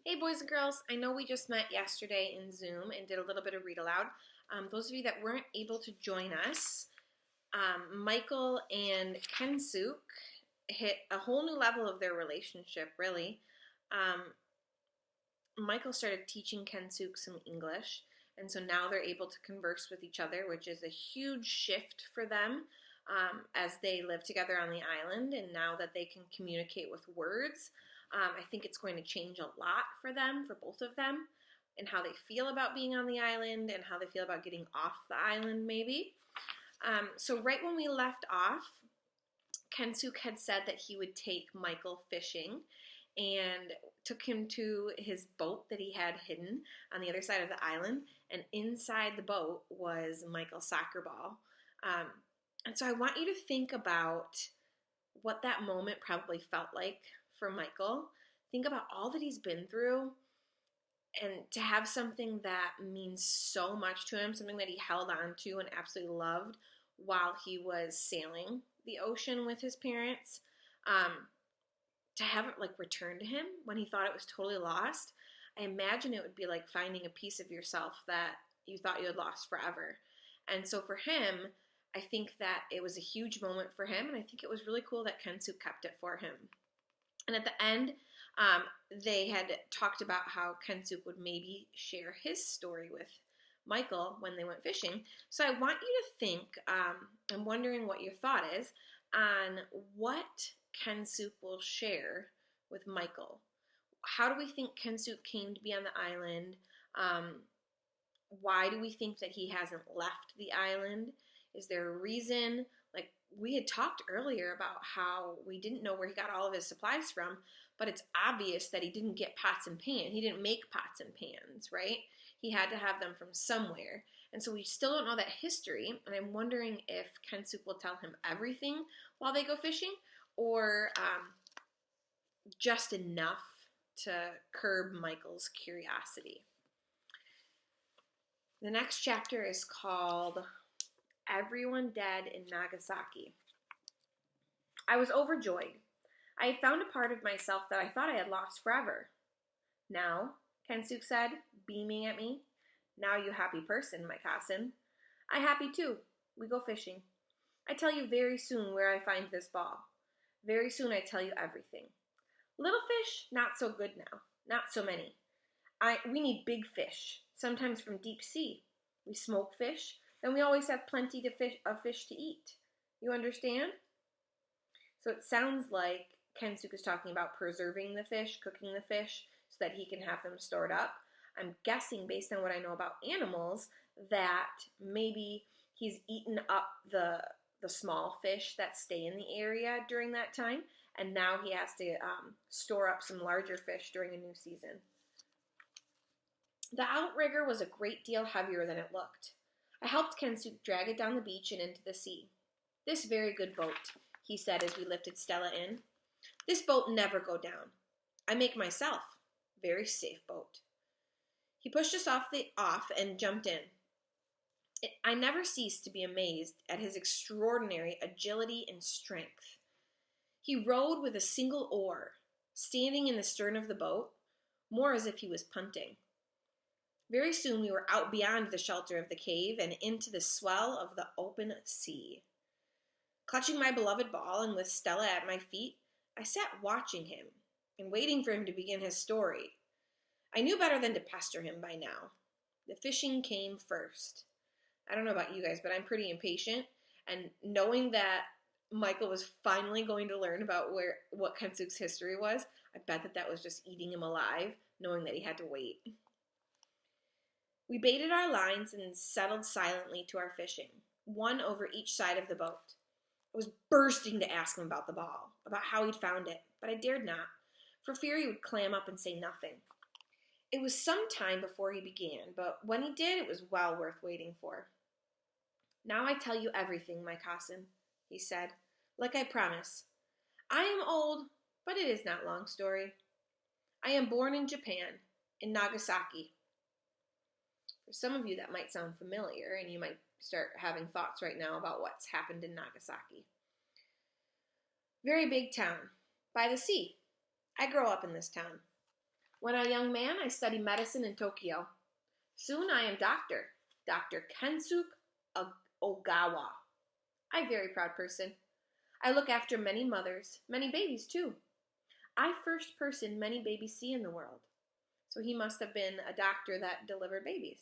Hey boys and girls, I know we just met yesterday in Zoom and did a little bit of read aloud. Those of you that weren't able to join us, Michael and Kensuke hit a whole new level of their relationship, really. Um, Michael started teaching Kensuke some English, and so now they're able to converse with each other, which is a huge shift for them as they live together on the island, and now that they can communicate with words. I think it's going to change a lot for them, for both of them, and how they feel about being on the island and how they feel about getting off the island, maybe. So, right when we left off, Kensuke had said that he would take Michael fishing and took him to his boat that he had hidden on the other side of the island. And inside the boat was Michael's soccer ball. Um, and so I want you to think about what that moment probably felt like for Michael. Think about all that he's been through, and to have something that means so much to him, something that he held on to and absolutely loved while he was sailing the ocean with his parents, um, to have it like return to him when he thought it was totally lost. I imagine it would be like finding a piece of yourself that you thought you had lost forever. And so for him, I think that it was a huge moment for him, and I think it was really cool that Kensuke kept it for him. And at the end, they had talked about how Kensuke would maybe share his story with Michael when they went fishing. So I want you to think, I'm wondering what your thought is on what Kensuke will share with Michael. How do we think Kensuke came to be on the island? Why do we think that he hasn't left the island? Is there a reason? Like, we had talked earlier about how we didn't know where he got all of his supplies from, but it's obvious that he didn't get pots and pans. He didn't make pots and pans, right? He had to have them from somewhere. And so we still don't know that history, and I'm wondering if Kensuke will tell him everything while they go fishing, or just enough to curb Michael's curiosity. The next chapter is called Everyone Dead in Nagasaki. I was overjoyed. I had found a part of myself that I thought I had lost forever. Now, Kensuke said, beaming at me, now you happy person, my cousin. I happy too. We go fishing. I tell you very soon where I find this ball. Very soon I tell you everything. Little fish, not so good now. Not so many. We need big fish, sometimes from deep sea. We smoke fish, then we always have plenty of fish to eat. You understand? So it sounds like Kensuke is talking about preserving the fish, cooking the fish, so that he can have them stored up. I'm guessing, based on what I know about animals, that maybe he's eaten up the small fish that stay in the area during that time, and now he has to store up some larger fish during a new season. The outrigger was a great deal heavier than it looked. I helped Kensuke drag it down the beach and into the sea. This very good boat, he said as we lifted Stella in. This boat never go down. I make myself. Very safe boat. He pushed us off and jumped in. I never ceased to be amazed at his extraordinary agility and strength. He rowed with a single oar, standing in the stern of the boat, more as if he was punting. Very soon we were out beyond the shelter of the cave and into the swell of the open sea. Clutching my beloved ball and with Stella at my feet, I sat watching him and waiting for him to begin his story. I knew better than to pester him by now. The fishing came first. I don't know about you guys, but I'm pretty impatient, and knowing that Michael was finally going to learn about what Kensuke's history was, I bet that was just eating him alive, knowing that he had to wait. We baited our lines and settled silently to our fishing, one over each side of the boat. I was bursting to ask him about the ball, about how he'd found it, but I dared not, for fear he would clam up and say nothing. It was some time before he began, but when he did, it was well worth waiting for. Now I tell you everything, my cousin, he said, like I promise. I am old, but it is not long story. I am born in Japan, in Nagasaki. For some of you, that might sound familiar, and you might start having thoughts right now about what's happened in Nagasaki. Very big town, by the sea. I grew up in this town. When a young man, I studied medicine in Tokyo. Soon I am Dr. Kensuke Ogawa. I'm a very proud person. I look after many mothers, many babies too. I first person many babies see in the world. So he must have been a doctor that delivered babies.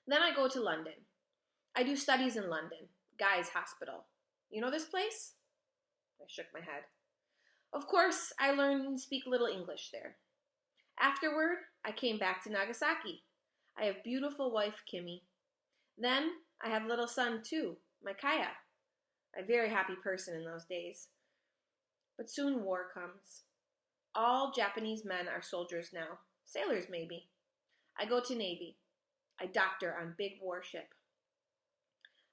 Then I go to London. I do studies in London, Guy's Hospital. You know this place? I shook my head. Of course, I learned and speak little English there. Afterward, I came back to Nagasaki. I have beautiful wife, Kimmy. Then, I have little son, too, Micaiah. A very happy person in those days. But soon war comes. All Japanese men are soldiers now. Sailors, maybe. I go to Navy. I doctor on big warship.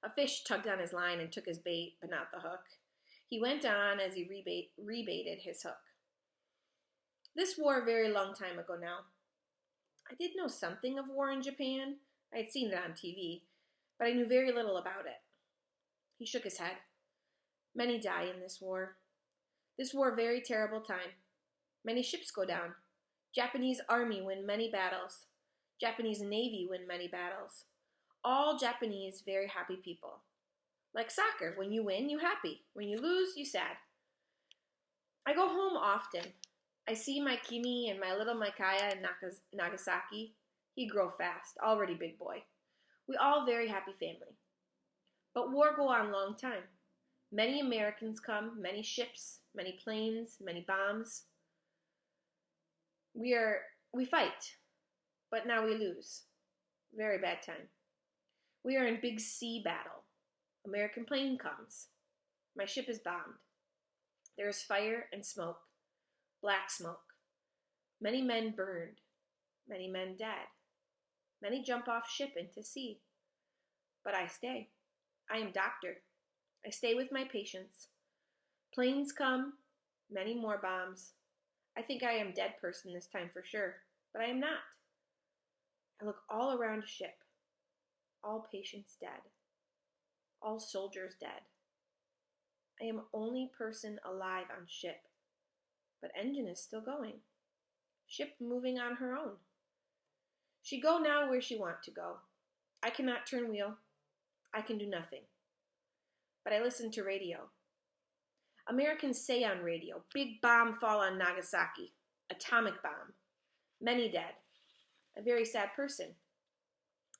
A fish tugged on his line and took his bait, but not the hook. He went on as he rebaited his hook. This war a very long time ago now. I did know something of war in Japan. I had seen it on TV, but I knew very little about it. He shook his head. Many die in this war. This war very terrible time. Many ships go down. Japanese army win many battles. Japanese navy win many battles. All Japanese very happy people. Like soccer, when you win, you happy. When you lose, you sad. I go home often. I see my Kimi and my little Micaiah in Nagasaki. He grow fast, already big boy. We all very happy family. But war go on long time. Many Americans come, many ships, many planes, many bombs. We fight, but now we lose. Very bad time. We are in big sea battle. American plane comes. My ship is bombed. There is fire and smoke, black smoke. Many men burned, many men dead. Many jump off ship into sea. But I stay. I am doctor. I stay with my patients. Planes come, many more bombs. I think I am dead person this time for sure, but I am not. I look all around ship. All patients dead. All soldiers dead. I am only person alive on ship, but engine is still going. Ship moving on her own. She go now where she want to go. I cannot turn wheel. I can do nothing. But I listen to radio. Americans say on radio, big bomb fall on Nagasaki. Atomic bomb. Many dead. A very sad person.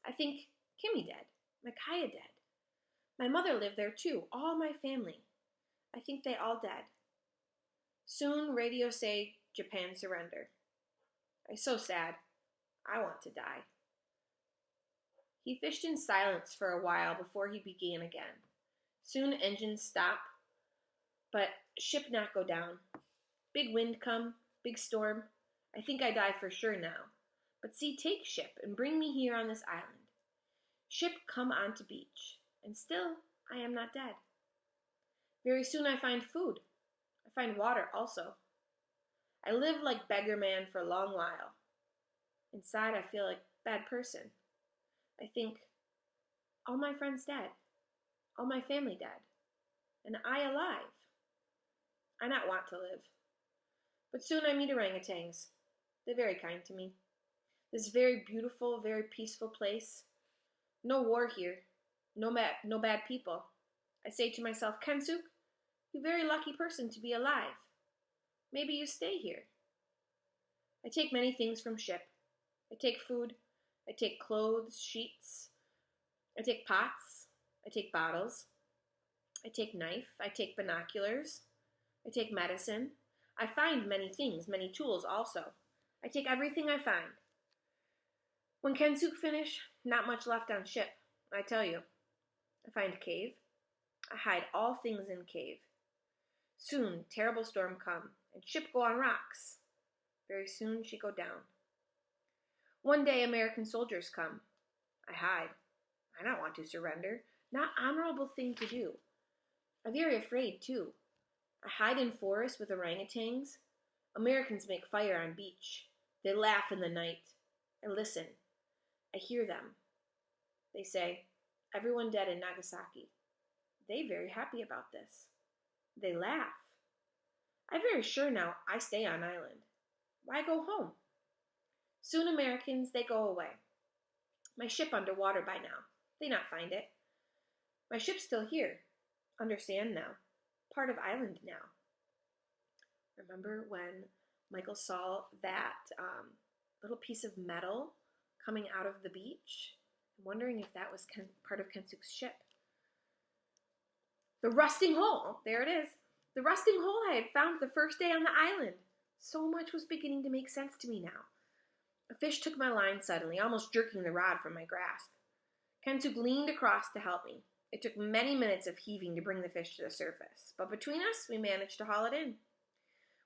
I think Kimmy dead. Micaiah dead. My mother lived there too. All my family. I think they all dead. Soon radio say Japan surrender. I so sad. I want to die. He fished in silence for a while before he began again. Soon engines stop, but ship not go down. Big wind come, big storm. I think I die for sure now. But see, take ship and bring me here on this island. Ship come onto beach, and still I am not dead. Very soon I find food. I find water also. I live like beggar man for a long while. Inside I feel like bad person. I think, all my friends dead. All my family dead. And I alive. I not want to live. But soon I meet orangutans. They're very kind to me. This very beautiful, very peaceful place. No war here. No bad people. I say to myself, Kensuke, you very lucky person to be alive. Maybe you stay here. I take many things from ship. I take food. I take clothes, sheets. I take pots. I take bottles. I take knife. I take binoculars. I take medicine. I find many things, many tools also. I take everything I find. When Kensuke finish, not much left on ship, I tell you. I find cave. I hide all things in cave. Soon, terrible storm come, and ship go on rocks. Very soon she go down. One day American soldiers come. I hide. I not want to surrender. Not honorable thing to do. I'm very afraid too. I hide in forest with orangutans. Americans make fire on beach. They laugh in the night. I listen. I hear them. They say, everyone dead in Nagasaki. They very happy about this. They laugh. I'm very sure now I stay on island. Why go home? Soon Americans, they go away. My ship underwater by now. They not find it. My ship's still here. Understand now. Part of island now. Remember when Michael saw that little piece of metal coming out of the beach? I'm wondering if that was part of Kensuke's ship. The rusting hole. There it is. The rusting hole I had found the first day on the island. So much was beginning to make sense to me now. A fish took my line suddenly, almost jerking the rod from my grasp. Kensuke leaned across to help me. It took many minutes of heaving to bring the fish to the surface, but between us, we managed to haul it in.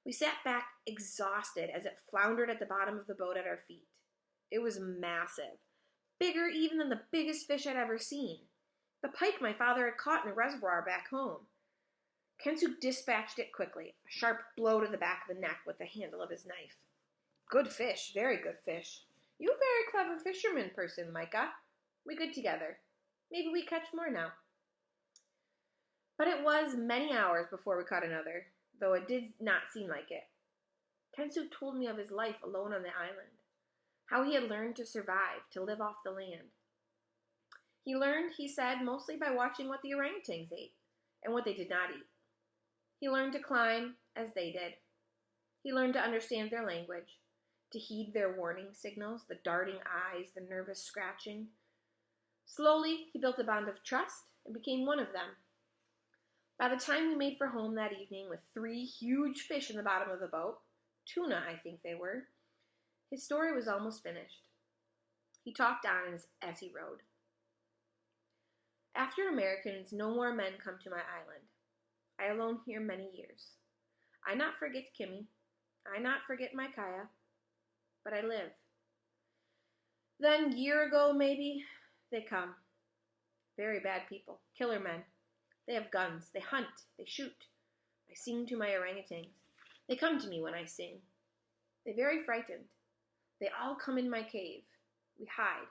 We sat back exhausted as it floundered at the bottom of the boat at our feet. It was massive, bigger even than the biggest fish I'd ever seen. The pike my father had caught in a reservoir back home. Kensuke dispatched it quickly, a sharp blow to the back of the neck with the handle of his knife. Good fish, very good fish. You a very clever fisherman person, Micah. We good together. Maybe we catch more now. But it was many hours before we caught another, though it did not seem like it. Kensuke told me of his life alone on the island, how he had learned to survive, to live off the land. He learned, he said, mostly by watching what the orangutans ate and what they did not eat. He learned to climb as they did. He learned to understand their language, to heed their warning signals, the darting eyes, the nervous scratching. Slowly, he built a bond of trust and became one of them. By the time we made for home that evening with 3 huge fish in the bottom of the boat, tuna I think they were, his story was almost finished. He talked on as he rode. After Americans, no more men come to my island. I alone here many years. I not forget Kimmy. I not forget my Kaya. But I live. Then, year ago maybe, they come. Very bad people. Killer men. They have guns. They hunt. They shoot. I sing to my orangutans. They come to me when I sing. They very frightened. They all come in my cave. We hide.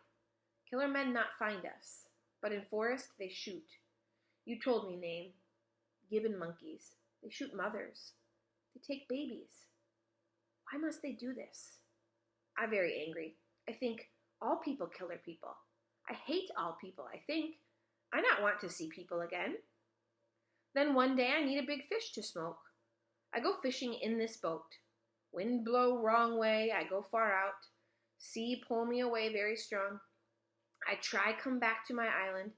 Killer men not find us. But in forest they shoot. You told me name. Gibbon monkeys. They shoot mothers. They take babies. Why must they do this? I'm very angry. I think all people kill their people. I hate all people, I think. I not want to see people again. Then one day I need a big fish to smoke. I go fishing in this boat. Wind blow wrong way, I go far out. Sea pull me away very strong. I try come back to my island.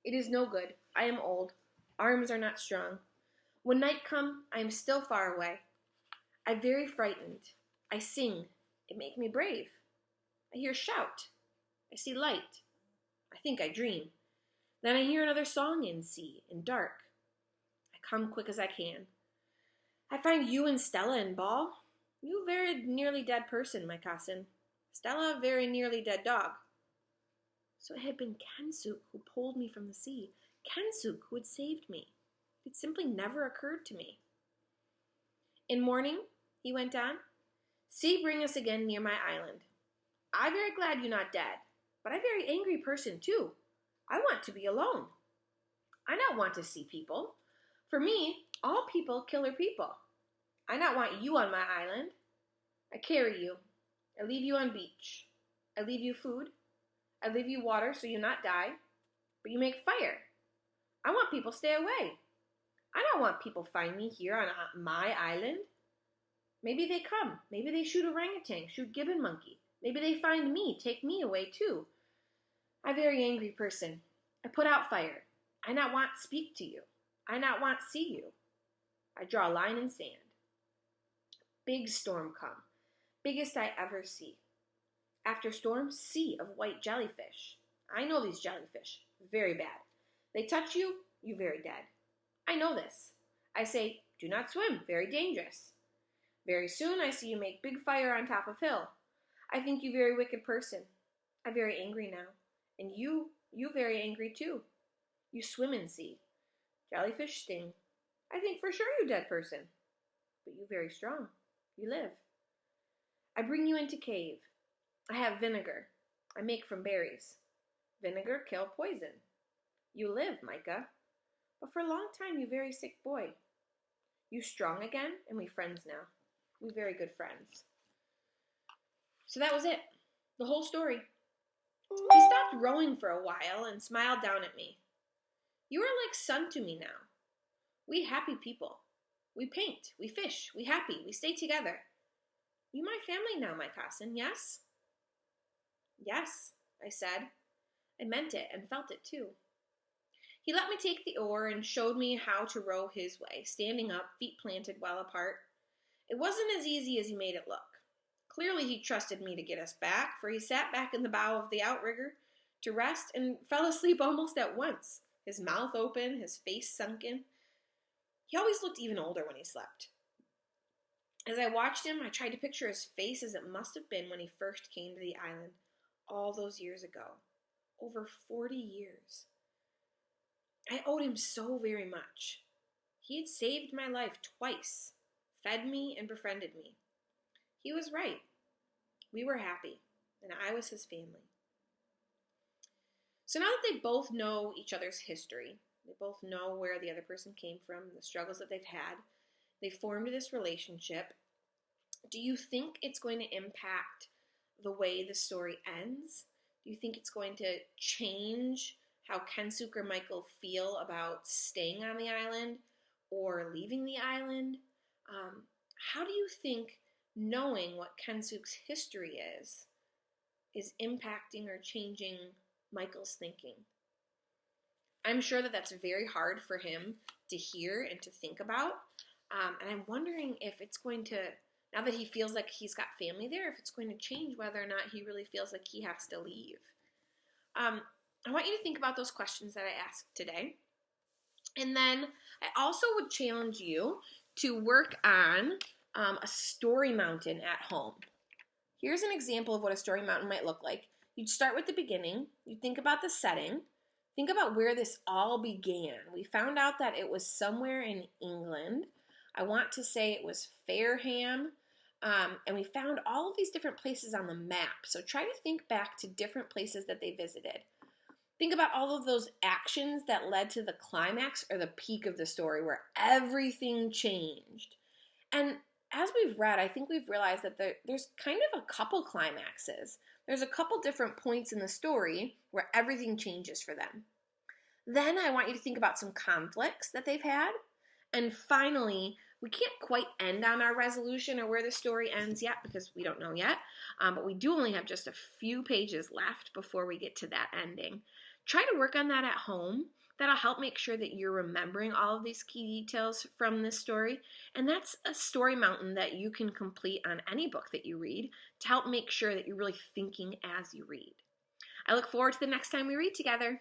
It is no good. I am old. Arms are not strong. When night come, I am still far away. I very frightened. I sing. It make me brave. I hear shout. I see light. I think I dream. Then I hear another song in sea, in dark. I come quick as I can. I find you and Stella in ball. You very nearly dead person, my cousin. Stella very nearly dead dog. So it had been Kensuke who pulled me from the sea. Kensuke who had saved me. It simply never occurred to me. In morning, he went on, sea bring us again near my island. I very glad you not dead, but I very angry person too. I want to be alone. I not want to see people. For me, all people killer people. I not want you on my island. I carry you. I leave you on beach. I leave you food. I leave you water so you not die. But you make fire. I want people stay away. I don't want people find me here on my island. Maybe they come. Maybe they shoot orangutan, shoot gibbon monkey. Maybe they find me, take me away too. I very angry person. I put out fire. I not want speak to you. I not want see you. I draw a line in sand. Big storm come. Biggest I ever see. After storm, sea of white jellyfish. I know these jellyfish. Very bad. They touch you, you very dead. I know this. I say, do not swim. Very dangerous. Very soon I see you make big fire on top of hill. I think you very wicked person. I very angry now. And you very angry too. You swim in sea. Jellyfish sting. I think for sure you dead person. But you very strong. You live. I bring you into cave. I have vinegar. I make from berries. Vinegar kill poison. You live, Micah. But for a long time you very sick boy. You strong again, and we friends now. We very good friends. So that was it. The whole story. He stopped rowing for a while and smiled down at me. You are like son to me now. We happy people. We paint, we fish, we happy, we stay together. You my family now, my cousin, yes? Yes, I said. I meant it and felt it too. He let me take the oar and showed me how to row his way, standing up, feet planted well apart. It wasn't as easy as he made it look. Clearly he trusted me to get us back, for he sat back in the bow of the outrigger to rest and fell asleep almost at once, his mouth open, his face sunken. He always looked even older when he slept. As I watched him, I tried to picture his face as it must have been when he first came to the island all those years ago. Over 40 years. I owed him so very much. He had saved my life twice, fed me and befriended me. He was right. We were happy, and I was his family. So now that they both know each other's history, they both know where the other person came from, the struggles that they've had, they formed this relationship. Do you think it's going to impact the way the story ends? Do you think it's going to change how Kensuke or Michael feel about staying on the island or leaving the island? How do you think knowing what Kensuke's history is impacting or changing Michael's thinking? I'm sure that that's very hard for him to hear and to think about. And I'm wondering if it's going to, now that he feels like he's got family there, if it's going to change whether or not he really feels like he has to leave. I want you to think about those questions that I asked today. And then I also would challenge you to work on a story mountain at home. Here's an example of what a story mountain might look like. You'd start with the beginning. You'd think about the setting. Think about where this all began. We found out that it was somewhere in England. I want to say it was Fareham. And we found all of these different places on the map. So try to think back to different places that they visited. Think about all of those actions that led to the climax or the peak of the story where everything changed. And as we've read, I think we've realized that there's kind of a couple climaxes. There's a couple different points in the story where everything changes for them. Then I want you to think about some conflicts that they've had. And finally, we can't quite end on our resolution or where the story ends yet because we don't know yet. But we do only have just a few pages left before we get to that ending. Try to work on that at home. That'll help make sure that you're remembering all of these key details from this story. And that's a story mountain that you can complete on any book that you read to help make sure that you're really thinking as you read. I look forward to the next time we read together.